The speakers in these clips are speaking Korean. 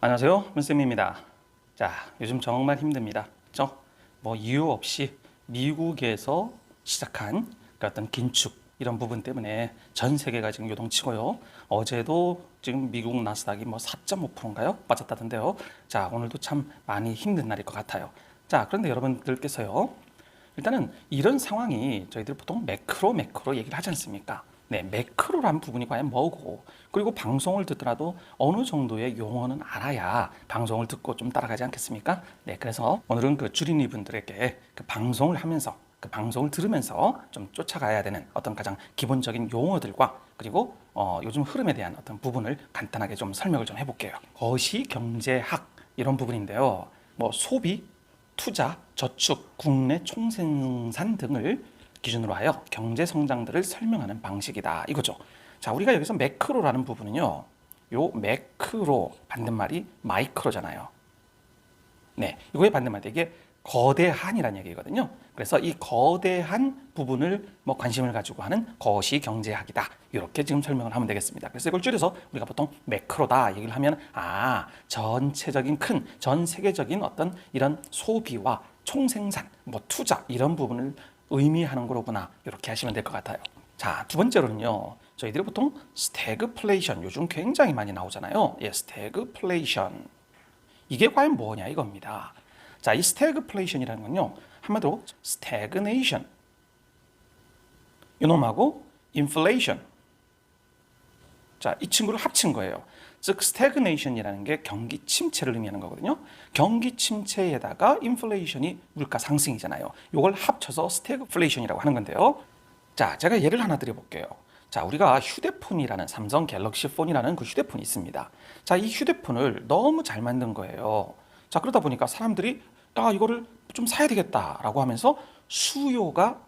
안녕하세요, 문쌤입니다. 자, 요즘 정말 힘듭니다. 그렇죠? 뭐 이유 없이 미국에서 시작한 그 어떤 긴축 이런 부분 때문에 전 세계가 지금 요동치고요. 어제도 지금 미국 나스닥이 뭐 4.5%인가요? 빠졌다던데요. 자, 오늘도 참 많이 힘든 날일 것 같아요. 자, 그런데 여러분들께서요. 일단은 이런 상황이 저희들 보통 매크로 얘기를 하지 않습니까? 네, 매크로라는 부분이 과연 뭐고, 그리고 방송을 듣더라도 어느 정도의 용어는 알아야 방송을 듣고 좀 따라가지 않겠습니까? 네, 그래서 오늘은 그 주린이 분들에게 그 방송을 하면서, 그 방송을 들으면서 좀 쫓아가야 되는 어떤 가장 기본적인 용어들과 그리고 요즘 흐름에 대한 어떤 부분을 간단하게 좀 설명을 좀 해볼게요. 거시경제학 이런 부분인데요. 뭐 소비, 투자, 저축, 국내 총생산 등을 기준으로 하여 경제 성장들을 설명하는 방식이다 이거죠. 자, 우리가 여기서 매크로라는 부분은요. 요 매크로 반대말이 마이크로잖아요. 네, 이거의 반대말이 이게 거대한이라는 얘기거든요. 그래서 이 거대한 부분을 뭐 관심을 가지고 하는 거시경제학이다. 이렇게 지금 설명을 하면 되겠습니다. 그래서 이걸 줄여서 우리가 보통 매크로다 얘기를 하면 전체적인 큰 전 세계적인 어떤 이런 소비와 총생산, 뭐 투자 이런 부분을 의미하는 거로구나. 이렇게 하시면 될 것 같아요. 자, 두 번째로는요. 저희들이 보통 스태그플레이션 요즘 굉장히 많이 나오잖아요. 예, 스태그플레이션. 이게 과연 뭐냐 이겁니다. 자, 이 스태그플레이션이라는 건요. 한마디로 스태그네이션 이놈하고 인플레이션. 자, 이 친구를 합친 거예요. 즉 스태그네이션이라는 게 경기 침체를 의미하는 거거든요. 경기 침체에다가 인플레이션이 물가 상승이잖아요. 이걸 합쳐서 스태그플레이션이라고 하는 건데요. 자, 제가 예를 하나 드려볼게요. 자, 우리가 휴대폰이라는 삼성 갤럭시 폰이라는 그 휴대폰이 있습니다. 자, 이 휴대폰을 너무 잘 만든 거예요. 자, 그러다 보니까 사람들이 이거를 좀 사야 되겠다라고 하면서 수요가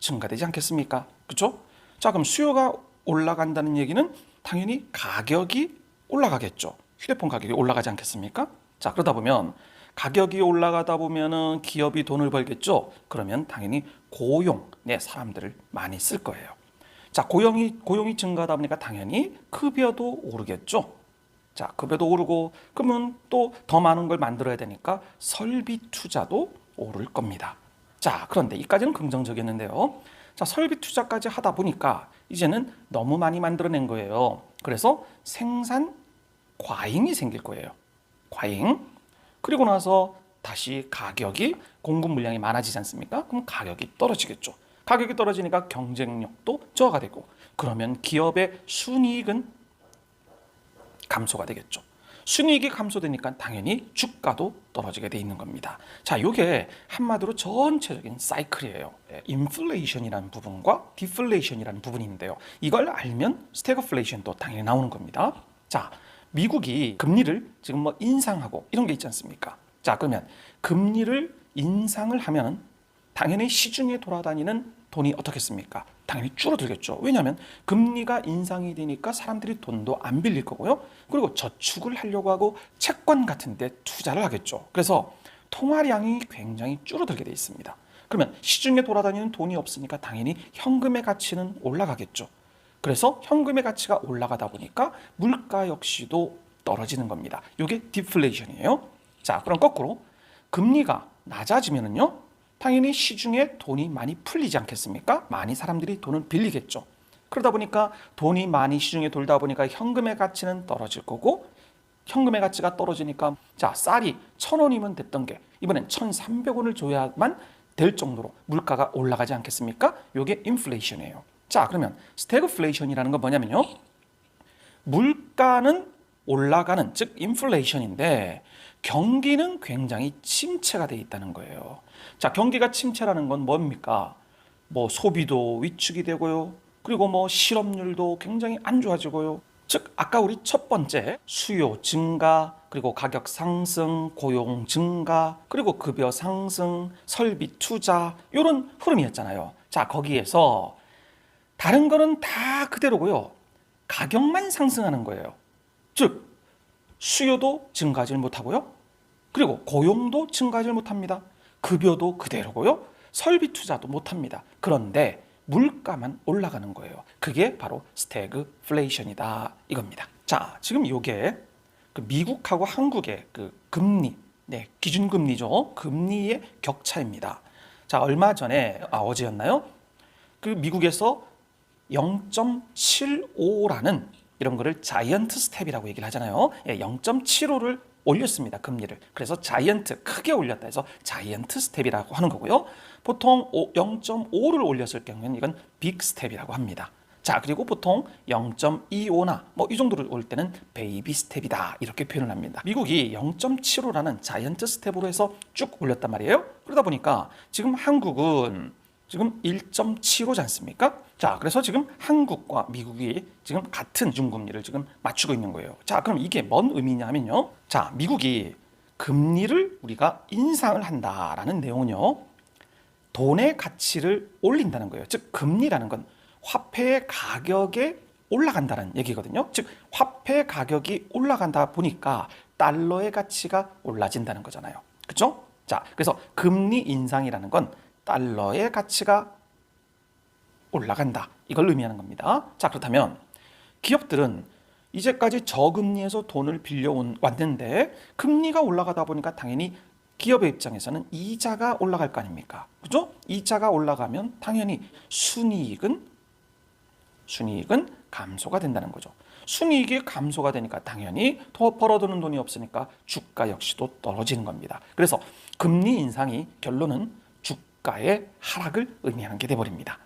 증가되지 않겠습니까? 그렇죠? 자, 그럼 수요가 올라간다는 얘기는 당연히 가격이 올라가겠죠. 휴대폰 가격이 올라가지 않겠습니까? 자, 그러다 보면 가격이 올라가다 보면은 기업이 돈을 벌겠죠. 그러면 당연히 고용, 사람들을 많이 쓸 거예요. 자, 고용이 증가하다 보니까 당연히 급여도 오르겠죠. 자, 급여도 오르고 그러면 또 더 많은 걸 만들어야 되니까 설비 투자도 오를 겁니다. 자, 그런데 이까지는 긍정적이었는데요. 자, 설비 투자까지 하다 보니까 이제는 너무 많이 만들어낸 거예요. 그래서 생산 과잉이 생길 거예요. 과잉. 그리고 나서 다시 가격이 공급 물량이 많아지지 않습니까? 그럼 가격이 떨어지겠죠. 가격이 떨어지니까 경쟁력도 저하가 되고 그러면 기업의 순이익은 감소가 되겠죠. 순이익이 감소되니까 당연히 주가도 떨어지게 돼 있는 겁니다. 자, 이게 한마디로 전체적인 사이클이에요. 인플레이션이라는 부분과 디플레이션이라는 부분이 있는데요. 이걸 알면 스태그플레이션도 당연히 나오는 겁니다. 자, 미국이 금리를 지금 뭐 인상하고 이런 게 있지 않습니까? 자, 그러면 금리를 인상을 하면 당연히 시중에 돌아다니는 돈이 어떻겠습니까? 당연히 줄어들겠죠. 왜냐하면 금리가 인상이 되니까 사람들이 돈도 안 빌릴 거고요. 그리고 저축을 하려고 하고 채권 같은 데 투자를 하겠죠. 그래서 통화량이 굉장히 줄어들게 돼 있습니다. 그러면 시중에 돌아다니는 돈이 없으니까 당연히 현금의 가치는 올라가겠죠. 그래서 현금의 가치가 올라가다 보니까 물가 역시도 떨어지는 겁니다. 이게 디플레이션이에요. 자, 그럼 거꾸로 금리가 낮아지면은요. 당연히 시중에 돈이 많이 풀리지 않겠습니까? 많이 사람들이 돈을 빌리겠죠. 그러다 보니까 돈이 많이 시중에 돌다 보니까 현금의 가치는 떨어질 거고 현금의 가치가 떨어지니까 자, 쌀이 1,000원이면 됐던 게 이번엔 1,300원을 줘야만 될 정도로 물가가 올라가지 않겠습니까? 이게 인플레이션이에요. 자, 그러면 스태그플레이션이라는 건 뭐냐면요. 물가는 올라가는 즉 인플레이션인데 경기는 굉장히 침체가 돼 있다는 거예요. 자, 경기가 침체라는 건 뭡니까? 뭐 소비도 위축이 되고요. 그리고 뭐 실업률도 굉장히 안 좋아지고요. 즉 아까 우리 첫 번째 수요 증가, 그리고 가격 상승, 고용 증가, 그리고 급여 상승, 설비 투자 이런 흐름이었잖아요. 자, 거기에서 다른 거는 다 그대로고요. 가격만 상승하는 거예요. 즉 수요도 증가하지 못하고요. 그리고 고용도 증가하지 못합니다. 급여도 그대로고요. 설비 투자도 못합니다. 그런데 물가만 올라가는 거예요. 그게 바로 스태그플레이션이다 이겁니다. 자, 지금 이게 그 미국하고 한국의 그 금리, 네, 기준금리죠. 금리의 격차입니다. 자, 얼마 전에, 어제였나요? 그 미국에서 0.75라는 이런 거를 자이언트 스텝이라고 얘기를 하잖아요. 0.75를 올렸습니다. 금리를. 그래서 자이언트, 크게 올렸다 해서 자이언트 스텝이라고 하는 거고요. 보통 0.5를 올렸을 경우에는 이건 빅 스텝이라고 합니다. 자, 그리고 보통 0.25나 뭐 이 정도를 올 때는 베이비 스텝이다 이렇게 표현을 합니다. 미국이 0.75라는 자이언트 스텝으로 해서 쭉 올렸단 말이에요. 그러다 보니까 지금 한국은 지금 1.75지 않습니까? 자, 그래서 지금 한국과 미국이 지금 같은 기준금리를 지금 맞추고 있는 거예요. 자, 그럼 이게 뭔 의미냐면요. 자, 미국이 금리를 우리가 인상을 한다라는 내용은요. 돈의 가치를 올린다는 거예요. 즉, 금리라는 건 화폐의 가격에 올라간다는 얘기거든요. 즉, 화폐 가격이 올라간다 보니까 달러의 가치가 올라진다는 거잖아요. 그렇죠? 자, 그래서 금리 인상이라는 건 달러의 가치가 올라간다. 이걸 의미하는 겁니다. 자, 그렇다면 기업들은 이제까지 저금리에서 돈을 왔는데 금리가 올라가다 보니까 당연히 기업의 입장에서는 이자가 올라갈 거 아닙니까? 그죠? 이자가 올라가면 당연히 순이익은 감소가 된다는 거죠. 순이익이 감소가 되니까 당연히 더 벌어두는 돈이 없으니까 주가 역시도 떨어지는 겁니다. 그래서 금리 인상이 결론은 주가의 하락을 의미하는 게 돼버립니다.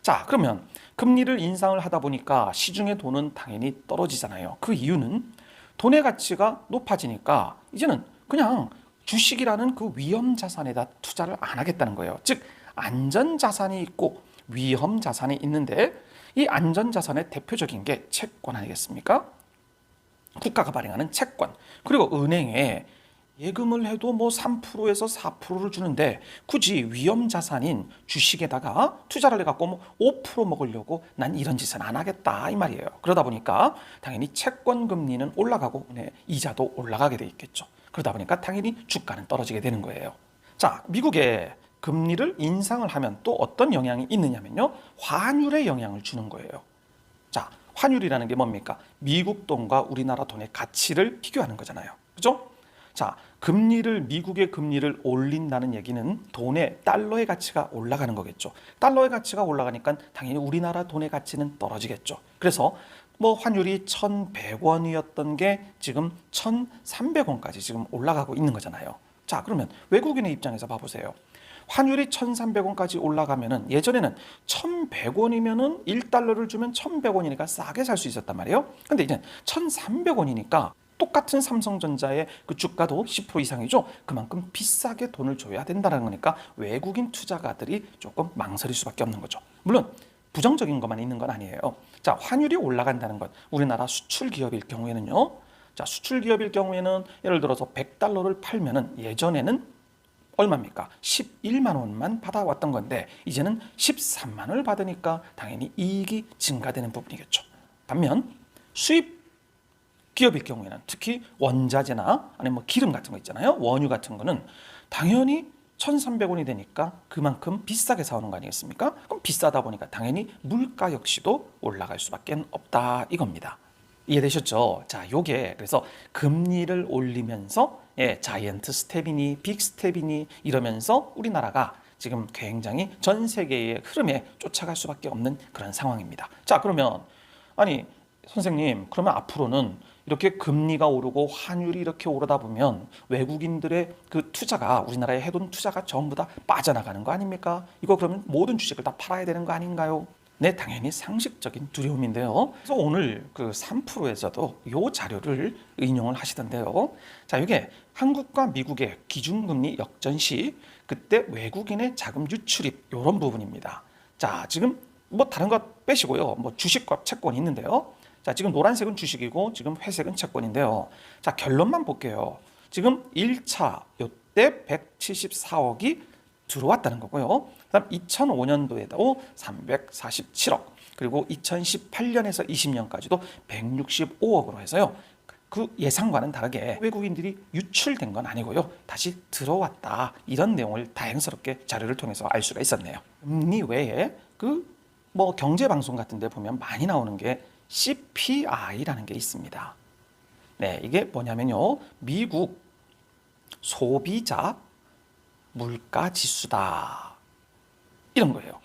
자, 그러면 금리를 인상을 하다 보니까 시중의 돈은 당연히 떨어지잖아요. 그 이유는 돈의 가치가 높아지니까 이제는 그냥 주식이라는 그 위험 자산에다 투자를 안 하겠다는 거예요. 즉, 안전 자산이 있고 위험 자산이 있는데 이 안전 자산의 대표적인 게 채권 아니겠습니까? 국가가 발행하는 채권. 그리고 은행에 예금을 해도 뭐 3%에서 4%를 주는데 굳이 위험 자산인 주식에다가 투자를 해갖고 뭐 5% 먹으려고 난 이런 짓은 안 하겠다 이 말이에요. 그러다 보니까 당연히 채권 금리는 올라가고 이자도 올라가게 돼 있겠죠. 그러다 보니까 당연히 주가는 떨어지게 되는 거예요. 자, 미국의 금리를 인상을 하면 또 어떤 영향이 있느냐면요. 환율에 영향을 주는 거예요. 자, 환율이라는 게 뭡니까? 미국 돈과 우리나라 돈의 가치를 비교하는 거잖아요. 그죠? 자, 미국의 금리를 올린다는 얘기는 달러의 가치가 올라가는 거겠죠. 달러의 가치가 올라가니까 당연히 우리나라 돈의 가치는 떨어지겠죠. 그래서 뭐 환율이 1,100원이었던 게 지금 1,300원까지 지금 올라가고 있는 거잖아요. 자, 그러면 외국인의 입장에서 봐보세요. 환율이 1,300원까지 올라가면은 예전에는 1,100원이면은 1달러를 주면 1,100원이니까 싸게 살 수 있었단 말이에요. 근데 이제 1,300원이니까 똑같은 삼성전자의 그 주가도 10% 이상이죠. 그만큼 비싸게 돈을 줘야 된다는 거니까 외국인 투자가들이 조금 망설일 수밖에 없는 거죠. 물론 부정적인 것만 있는 건 아니에요. 자, 환율이 올라간다는 것. 우리나라 수출 기업일 경우에는요. 자, 수출 기업일 경우에는 예를 들어서 100달러를 팔면은 예전에는 얼마입니까? 11만 원만 받아왔던 건데 이제는 13만 원을 받으니까 당연히 이익이 증가되는 부분이겠죠. 반면 수입 기업일 경우에는 특히 원자재나 아니면 뭐 기름 같은 거 있잖아요. 원유 같은 거는 당연히 1,300원이 되니까 그만큼 비싸게 사오는 거 아니겠습니까? 그럼 비싸다 보니까 당연히 물가 역시도 올라갈 수밖에 없다 이겁니다. 이해되셨죠? 자, 요게 그래서 금리를 올리면서 자이언트 스텝이니 빅 스텝이니 이러면서 우리나라가 지금 굉장히 전 세계의 흐름에 쫓아갈 수밖에 없는 그런 상황입니다. 자, 그러면 아니 선생님, 그러면 앞으로는 이렇게 금리가 오르고 환율이 이렇게 오르다 보면 외국인들의 그 투자가 우리나라에 해둔 투자가 전부 다 빠져나가는 거 아닙니까? 이거 그러면 모든 주식을 다 팔아야 되는 거 아닌가요? 네, 당연히 상식적인 두려움인데요. 그래서 오늘 그 3%에서도 이 자료를 인용을 하시던데요. 자, 이게 한국과 미국의 기준금리 역전 시 그때 외국인의 자금 유출입 이런 부분입니다. 자, 지금 뭐 다른 것 빼시고요. 뭐 주식과 채권이 있는데요. 자, 지금 노란색은 주식이고 지금 회색은 채권인데요. 자, 결론만 볼게요. 지금 1차 요때 174억이 들어왔다는 거고요. 그다음 2005년도에도 347억, 그리고 2018년에서 20년까지도 165억으로 해서요. 그 예상과는 다르게 외국인들이 유출된 건 아니고요. 다시 들어왔다. 이런 내용을 다행스럽게 자료를 통해서 알 수가 있었네요. 금리 외에 그 뭐 경제 방송 같은 데 보면 많이 나오는 게 CPI라는 게 있습니다. 네, 이게 뭐냐면요. 미국 소비자 물가 지수다. 이런 거예요.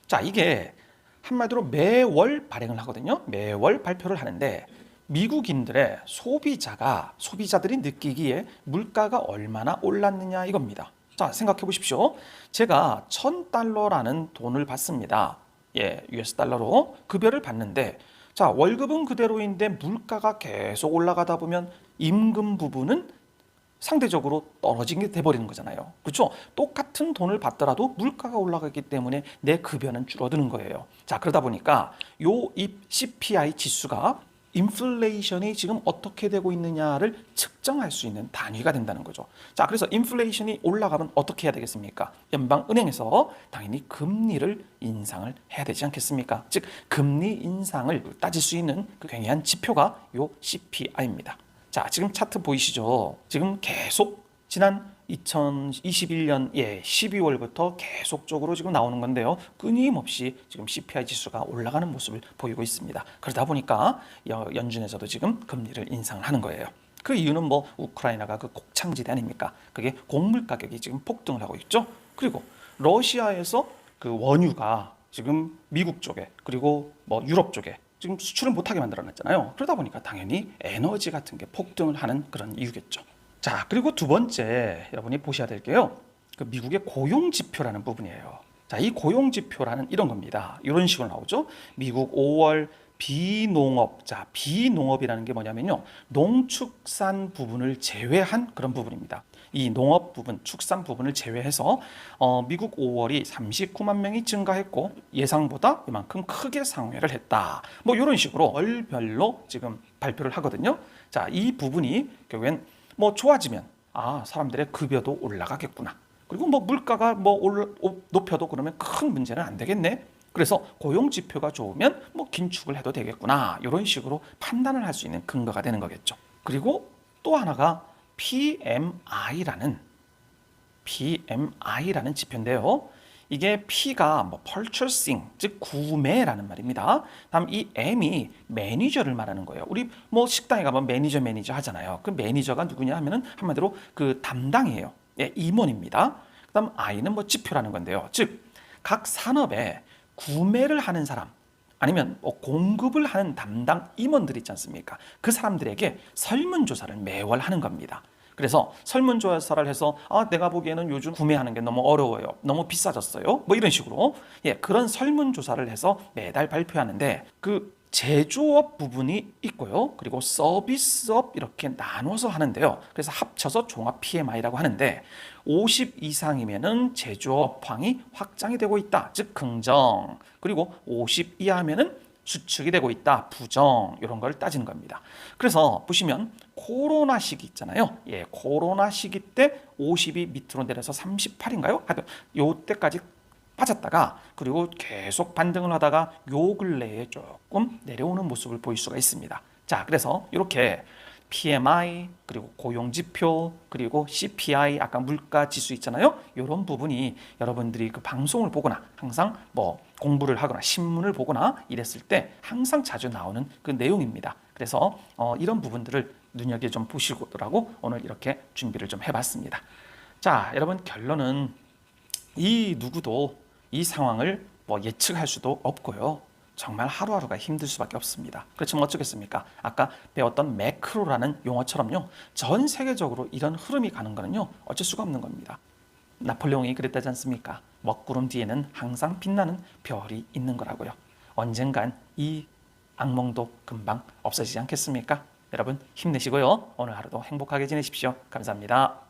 자, 이게 한마디로 매월 발행을 하거든요. 매월 발표를 하는데 미국인들의 소비자들이 느끼기에 물가가 얼마나 올랐느냐 이겁니다. 자, 생각해 보십시오. 제가 $1,000라는 돈을 받습니다. 예, US 달러로 급여를 받는데 자, 월급은 그대로인데 물가가 계속 올라가다 보면 임금 부분은 상대적으로 떨어지게 돼버리는 거잖아요. 그렇죠? 똑같은 돈을 받더라도 물가가 올라가기 때문에 내 급여는 줄어드는 거예요. 자, 그러다 보니까 요 CPI 지수가 인플레이션이 지금 어떻게 되고 있느냐를 측정할 수 있는 단위가 된다는 거죠. 자, 그래서 인플레이션이 올라가면 어떻게 해야 되겠습니까? 연방은행에서 당연히 금리를 인상을 해야 되지 않겠습니까? 즉, 금리 인상을 따질 수 있는 그 굉장한 지표가 요 CPI입니다. 자, 지금 차트 보이시죠? 지금 계속 지난 2021년 12월부터 계속적으로 지금 나오는 건데요. 끊임없이 지금 CPI 지수가 올라가는 모습을 보이고 있습니다. 그러다 보니까 연준에서도 지금 금리를 인상을 하는 거예요. 그 이유는 뭐 우크라이나가 그 곡창지대 아닙니까? 그게 곡물 가격이 지금 폭등을 하고 있죠. 그리고 러시아에서 그 원유가 지금 미국 쪽에 그리고 뭐 유럽 쪽에 지금 수출을 못하게 만들어놨잖아요. 그러다 보니까 당연히 에너지 같은 게 폭등을 하는 그런 이유겠죠. 자, 그리고 두 번째 여러분이 보셔야 될 게요. 그 미국의 고용지표라는 부분이에요. 자, 이 고용지표라는 이런 겁니다. 이런 식으로 나오죠. 미국 5월 비농업. 자, 비농업이라는 게 뭐냐면요. 농축산 부분을 제외한 그런 부분입니다. 이 농업 부분, 축산 부분을 제외해서 미국 5월이 39만 명이 증가했고 예상보다 이만큼 크게 상회를 했다. 뭐 이런 식으로 월별로 지금 발표를 하거든요. 자, 이 부분이 결국엔 뭐 좋아지면 사람들의 급여도 올라가겠구나. 그리고 뭐 물가가 뭐 높여도 그러면 큰 문제는 안 되겠네. 그래서 고용 지표가 좋으면 뭐 긴축을 해도 되겠구나. 이런 식으로 판단을 할 수 있는 근거가 되는 거겠죠. 그리고 또 하나가 PMI라는 지표인데요. 이게 P가 뭐 purchasing, 즉 구매라는 말입니다. 다음 이 M이 매니저를 말하는 거예요. 우리 뭐 식당에 가면 매니저 하잖아요. 그 매니저가 누구냐 하면은 한마디로 그 담당이에요. 예, 임원입니다. 그다음 I는 뭐 지표라는 건데요. 즉 각 산업에 구매를 하는 사람 아니면 뭐 공급을 하는 담당 임원들 있지 않습니까? 그 사람들에게 설문조사를 매월 하는 겁니다. 그래서 설문조사를 해서 내가 보기에는 요즘 구매하는 게 너무 어려워요. 너무 비싸졌어요. 뭐 이런 식으로 그런 설문조사를 해서 매달 발표하는데 그 제조업 부분이 있고요. 그리고 서비스업 이렇게 나눠서 하는데요. 그래서 합쳐서 종합 PMI라고 하는데 50 이상이면은 제조업황이 확장이 되고 있다. 즉 긍정. 그리고 50 이하면은 수축이 되고 있다. 부정. 이런 걸 따지는 겁니다. 그래서 보시면 코로나 시기 있잖아요. 코로나 시기 때 50이 밑으로 내려서 38인가요? 하여튼 요때까지 빠졌다가 그리고 계속 반등을 하다가 요 근래에 조금 내려오는 모습을 보일 수가 있습니다. 자, 그래서 이렇게 PMI 그리고 고용지표 그리고 CPI 아까 물가지수 있잖아요. 이런 부분이 여러분들이 그 방송을 보거나 항상 뭐 공부를 하거나 신문을 보거나 이랬을 때 항상 자주 나오는 그 내용입니다. 그래서 이런 부분들을 눈여겨 좀 보시더라고 오늘 이렇게 준비를 좀 해봤습니다. 자, 여러분 결론은 누구도 이 상황을 뭐 예측할 수도 없고요. 정말 하루하루가 힘들 수밖에 없습니다. 그렇지만 어쩌겠습니까? 아까 배웠던 매크로라는 용어처럼요. 전 세계적으로 이런 흐름이 가는 거는요. 어쩔 수가 없는 겁니다. 나폴레옹이 그랬다지 않습니까? 먹구름 뒤에는 항상 빛나는 별이 있는 거라고요. 언젠간 이 악몽도 금방 없어지지 않겠습니까? 여러분 힘내시고요. 오늘 하루도 행복하게 지내십시오. 감사합니다.